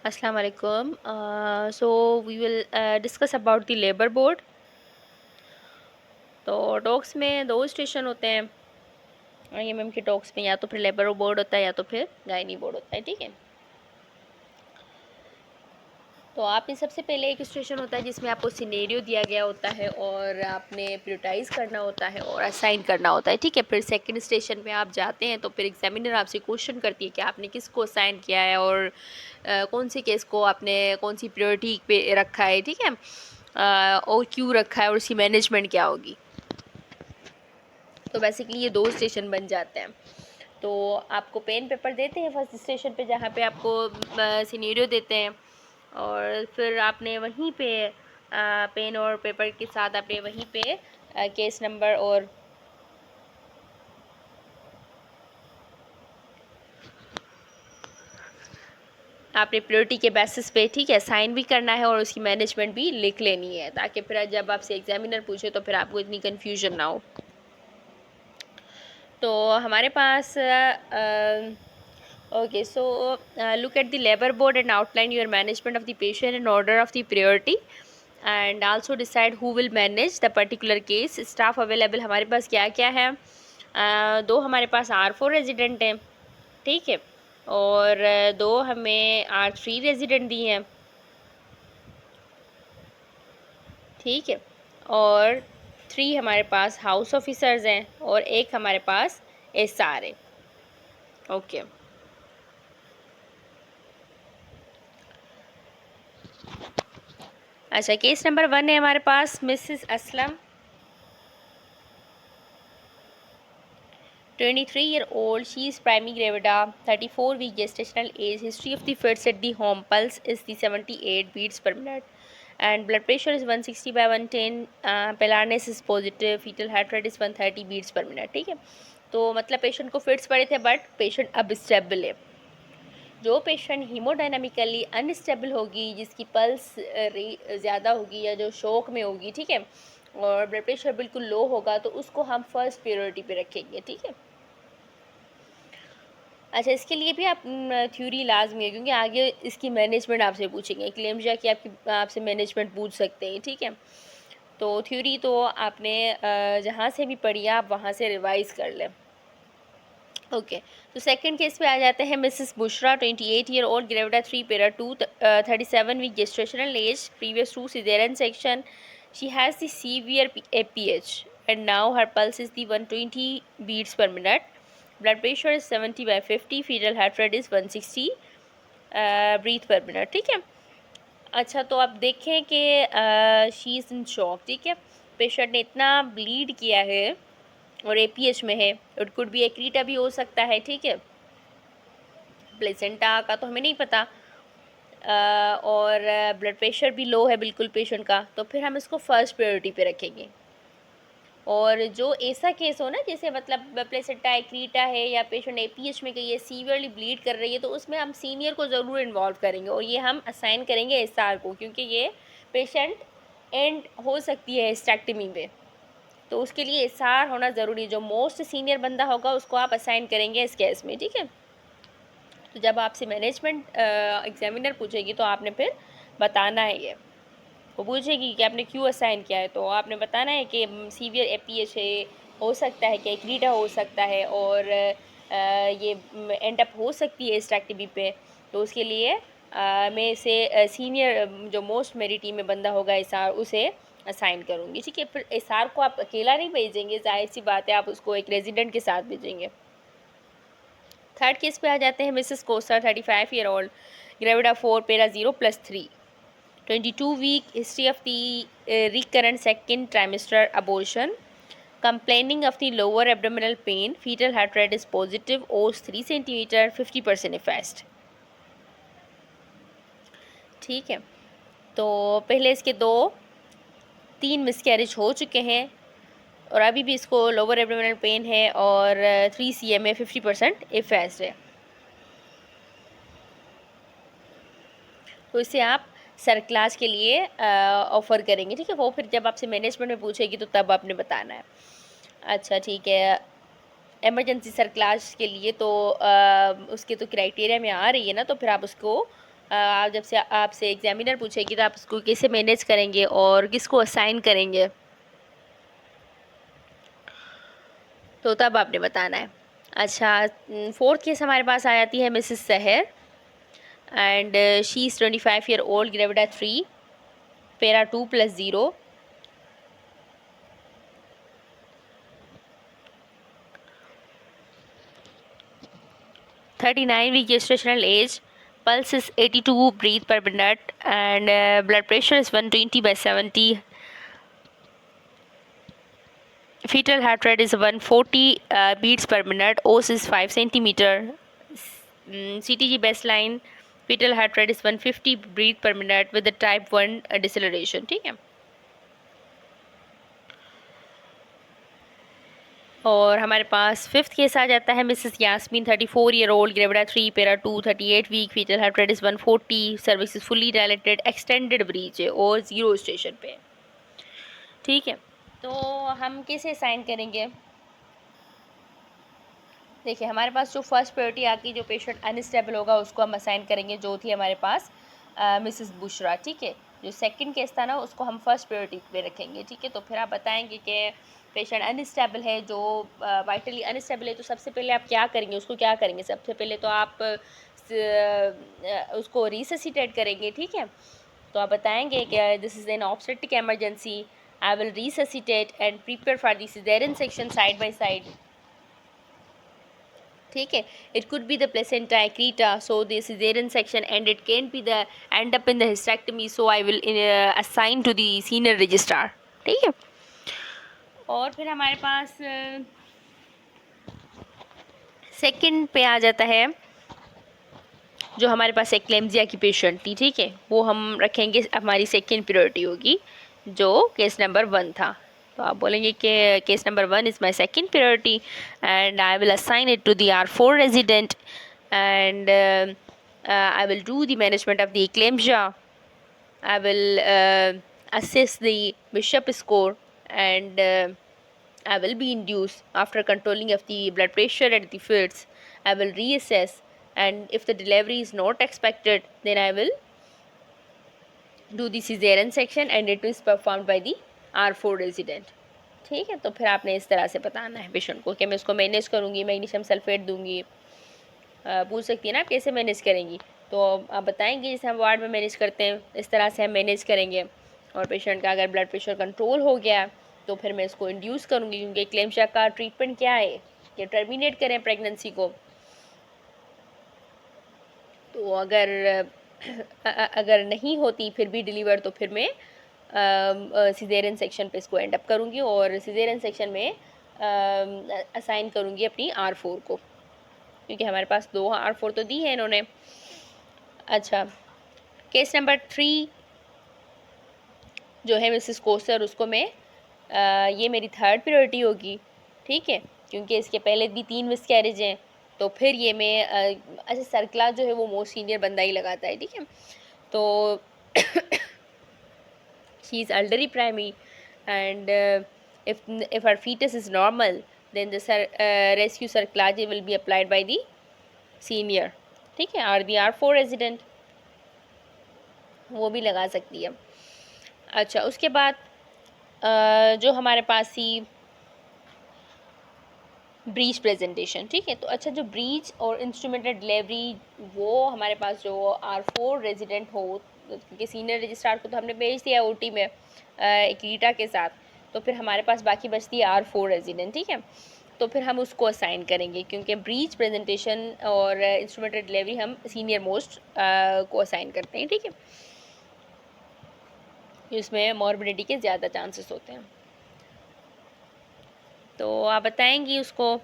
Assalamu alaikum. So we will discuss about the labor board. तो dogs में दो station होते हैं। IMM के डॉग्स में या तो फिर लेबर बोर्ड होता है या तो फिर गायनी बोर्ड होता है, ठीक है। तो आप में सबसे पहले एक स्टेशन होता है जिसमें आपको सिनेरियो दिया गया होता है और आपने प्रायोरिटाइज करना होता है और असाइन करना होता है, ठीक है। फिर सेकंड स्टेशन पे आप जाते हैं तो फिर एग्जामिनर आपसे क्वेश्चन करती है कि आपने किसको असाइन किया है और कौन सी केस को आपने कौन सी प्रायोरिटी पे रखा है, ठीक है। और क्यों रखा है और उसकी मैनेजमेंट क्या होगी। तो बेसिकली ये दो स्टेशन बन जाते हैं। तो आपको पेन पेपर देते हैं फर्स्ट स्टेशन पे जहाँ पे आपको सिनेरियो देते हैं और फिर आपने वहीं पे पेन और पेपर के साथ आपने वहीं पे केस नंबर और आपने प्रायोरिटी के बेसिस पे, ठीक है, साइन भी करना है और उसकी मैनेजमेंट भी लिख लेनी है ताकि फिर जब आपसे एग्जामिनर पूछे तो फिर आपको इतनी कन्फ्यूजन ना हो। तो हमारे पास okay, so look at the labor board and outline your management of the patient in order of the priority and also decide who will manage the particular case. Staff available हमारे पास क्या क्या है। दो हमारे पास R4 रेजिडेंट हैं, ठीक है, और दो हमें R3 रेजिडेंट दिए हैं, ठीक है, और 3 हमारे पास हाउस ऑफिसर्स हैं और एक हमारे पास SR है। ओके अच्छा, केस नंबर 1 है हमारे पास Mrs Aslam, 23-year-old. She is primigravida, 34-week gestational age. History of the fits at the home. Pulse is the 78 beats per minute. And blood pressure is 160 by 110. Pelarness is positive. Fetal heart rate is 130 beats per minute, ठीक है। तो मतलब patient को fits पड़े थे but patient अब stable है। जो पेशेंट हीमोडायनामिकली अनस्टेबल होगी, जिसकी पल्स ज़्यादा होगी या जो शॉक में होगी, ठीक है, और ब्लड प्रेशर बिल्कुल लो होगा तो उसको हम फर्स्ट प्रायोरिटी पे रखेंगे, ठीक है। अच्छा, इसके लिए भी आप थ्योरी लाजमी है क्योंकि आगे इसकी मैनेजमेंट आपसे पूछेंगे। क्लेम्स की आपसे मैनेजमेंट पूछ सकते हैं, ठीक है। तो थ्योरी तो आपने जहाँ से भी पढ़ी आप वहाँ से रिवाइज कर लें। ओके, तो सेकंड केस पे आ जाते हैं। मिसेस बुशरा, 28-year-old, ग्रेविडा 3 पेरा 2, 37-week gestational age, previous 2 cesarean section. She has the severe APH and now her pulse is the 120 beats per minute. Blood pressure is 70 by 50. Fetal heart rate is 160 breath per minute, ठीक है। अच्छा, तो आप देखें कि she is in shock, ठीक है। Patient ने इतना ब्लीड किया है और APH में है, इट कुड बी एक्रीटा भी हो सकता है, ठीक है। प्लेसेंटा का तो हमें नहीं पता और ब्लड प्रेशर भी लो है बिल्कुल पेशेंट का, तो फिर हम इसको फर्स्ट प्रायोरिटी पे रखेंगे। और जो ऐसा केस हो ना जैसे मतलब प्लेसेंटा एक्रीटा है या पेशेंट APH में गई है, सीवियरली ब्लीड कर रही है, तो उसमें हम सीनियर को ज़रूर इन्वॉल्व करेंगे और ये हम असाइन करेंगे SR को क्योंकि ये पेशेंट एंड हो सकती है हिस्टेक्टमी में, तो उसके लिए SR होना ज़रूरी है। जो मोस्ट सीनियर बंदा होगा उसको आप असाइन करेंगे इस केस में, ठीक है। तो जब आपसे मैनेजमेंट एग्जामिनर पूछेगी तो आपने फिर बताना है ये, वो पूछेगी कि आपने क्यों असाइन किया है, तो आपने बताना है कि सीवियर APH है, हो सकता है कि एक्रीटा हो सकता है और ये एंड अप हो सकती है हिस्टेक्टमी पे, तो उसके लिए मैं से सीनियर जो मोस्ट मेरी टीम में बंदा होगा SR उसे असाइन करूँगी, ठीक है। फिर SR को आप अकेला नहीं भेजेंगे, जाहिर सी बात है आप उसको एक रेजिडेंट के साथ भेजेंगे। थर्ड केस पे आ जाते हैं। मिसेस कोस्टर, 35-year-old, ग्रेविडा 4 पेरा 0+3, 22-week, history of the recurrent second trimester abortion, complaining of the lower abdominal pain, fetal heart rate is positive, os 3 centimeter, 50% effaced, ठीक है। तो पहले इसके 3 मिसकैरेज हो चुके हैं और अभी भी इसको लोअर एब्डोमिनल पेन है और 3 cm है, 50% effaced है। तो इसे आप सर क्लास के लिए ऑफ़र करेंगे, ठीक है। वो फिर जब आपसे मैनेजमेंट में पूछेगी तो तब आपने बताना है। अच्छा, ठीक है। इमरजेंसी सर क्लास के लिए तो उसके तो क्राइटेरिया में आ रही है ना, तो फिर आप उसको आप जब से आपसे एग्जामिनर पूछेगी तो आप उसको कैसे मैनेज करेंगे और किसको असाइन करेंगे, तो तब आपने बताना है। अच्छा, फोर्थ केस हमारे पास आ जाती है मिसेस सहर, and she is 25 year old, gravida 3, para 2+0, 39-week gestational age, pulse is 82 breath per minute, and blood pressure is 120/70. Fetal heart rate is 140 beats per minute. Os is 5 centimeter. CTG baseline fetal heart rate is 150 beats per minute with the type 1 deceleration. ठीक है। और हमारे पास fifth case आ जाता है Mrs Yasmin, 34 year old, gravida 3, para 2, 38 week, fetal heart rate is 140, cervix is fully dilated, extended breech है और 0 station पे। ठीक है, तो हम कैसे साइन करेंगे? देखिए, हमारे पास जो फर्स्ट प्रायोरिटी आती है, जो पेशेंट अनस्टेबल होगा उसको हम असाइन करेंगे, जो थी हमारे पास मिसेस बुशरा। ठीक है, जो सेकंड केस था ना उसको हम फर्स्ट प्रायोरिटी पे रखेंगे। ठीक है, तो फिर आप बताएंगे कि पेशेंट अनस्टेबल है, जो वाइटली अनस्टेबल है, तो सबसे पहले आप क्या करेंगे, उसको क्या करेंगे? सबसे पहले तो आप उसको रिससिटेट करेंगे। ठीक है, तो आप बताएंगे कि this is an obstetric emergency, I will resuscitate and prepare for the caesarean section side by side. ठीक है, it could be the placenta accreta, so the caesarean section, and it can be the end up in the hysterectomy, so I will assign to the senior registrar. ठीक है, और फिर हमारे पास second पे आ जाता है, जो हमारे पास एक्लेम्जिया की पेशेंट थी। ठीक है, वो हम रखेंगे, हमारी सेकंड प्रायोरिटी होगी, जो केस नंबर 1 था। तो आप बोलेंगे कि case number 1 is my second priority and I will assign it to the R4 resident, and I will do the management of the eclampsia. I will assess the Bishop score, and I will be induced after controlling of the blood pressure at the fits. I will reassess, and if the delivery is not expected, then I will do the cesarean section and it is performed by the R4 resident. ठीक है, तो फिर आपने इस तरह से बताना है पेशेंट को कि मैं इसको मैनेज करूँगी, मैग्नीशियम सल्फेट दूंगी। पूछ सकती है ना आप कैसे मैनेज करेंगी, तो आप बताएंगे जैसे हम वार्ड में मैनेज करते हैं इस तरह से हम मैनेज करेंगे। और पेशेंट का अगर ब्लड प्रेशर कंट्रोल हो गया तो फिर मैं इसको इंड्यूस करूँगी, क्योंकि एक्लेम्शिया का ट्रीटमेंट क्या है कि टर्मिनेट करें प्रेगनेंसी को। तो अगर नहीं होती फिर भी डिलीवर, तो फिर मैं सिजेरियन सेक्शन पे इसको एंड अप करूँगी और सिजेरियन सेक्शन में असाइन करूँगी अपनी R4 को, क्योंकि हमारे पास 2 R4 तो दी है इन्होंने। अच्छा, केस नंबर 3 जो है मिसेस कोसर, उसको मैं ये मेरी थर्ड प्रायोरिटी होगी। ठीक है, क्योंकि इसके पहले भी 3 मिसकैरेज हैं, तो फिर ये मैं अच्छा, सर्कला जो है वो मोस्ट सीनियर बंदा ही लगाता है। ठीक है, तो she is elderly primary, and if her fetus is normal, then the rescue cerclage will be applied by the senior। ठीक है, और the R4 resident वो भी लगा सकती है। अच्छा, उसके बाद जो हमारे पास थी ब्रीच प्रेजेंटेशन। ठीक है, तो अच्छा, जो ब्रीच और इंस्ट्रूमेंटेड डिलीवरी, वो हमारे पास जो R4 रेजिडेंट हो, क्योंकि सीनियर रजिस्ट्रार को तो हमने भेज दिया OT में एक्रीटा के साथ, तो फिर हमारे पास बाकी बचती है R4 रेजिडेंट। ठीक है, तो फिर हम उसको असाइन करेंगे, क्योंकि ब्रीच प्रेजेंटेशन और इंस्ट्रूमेंटेड डिलीवरी हम सीनियर मोस्ट को असाइन करते हैं। ठीक है, इसमें मॉर्बिडिटी के ज़्यादा चांसेस होते हैं। तो आप बताएंगी उसको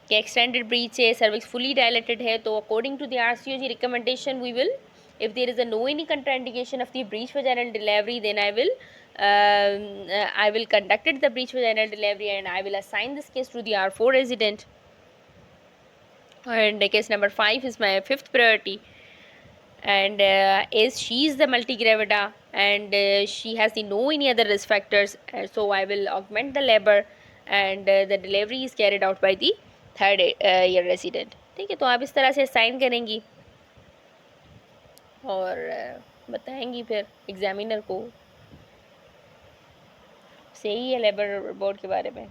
कि एक्सटेंडेड ब्रीच है, सर्विक्स फुली डायलेटेड है, तो according to the RCOG recommendation we will, if there is a no any contraindication of the breech vaginal delivery, then I will conduct the breech vaginal delivery and I will assign this case to the R4 resident. And case number 5 is my fifth priority, and as she is the multigravida and she has the no any other risk factors, so I will augment the labor and the delivery is carried out by the third year resident. ठीक है, तो आप इस तरह से sign करेंगी। और बताएंगी फिर एग्ज़ामिनर को। सही है लेबर बोर्ड के बारे में।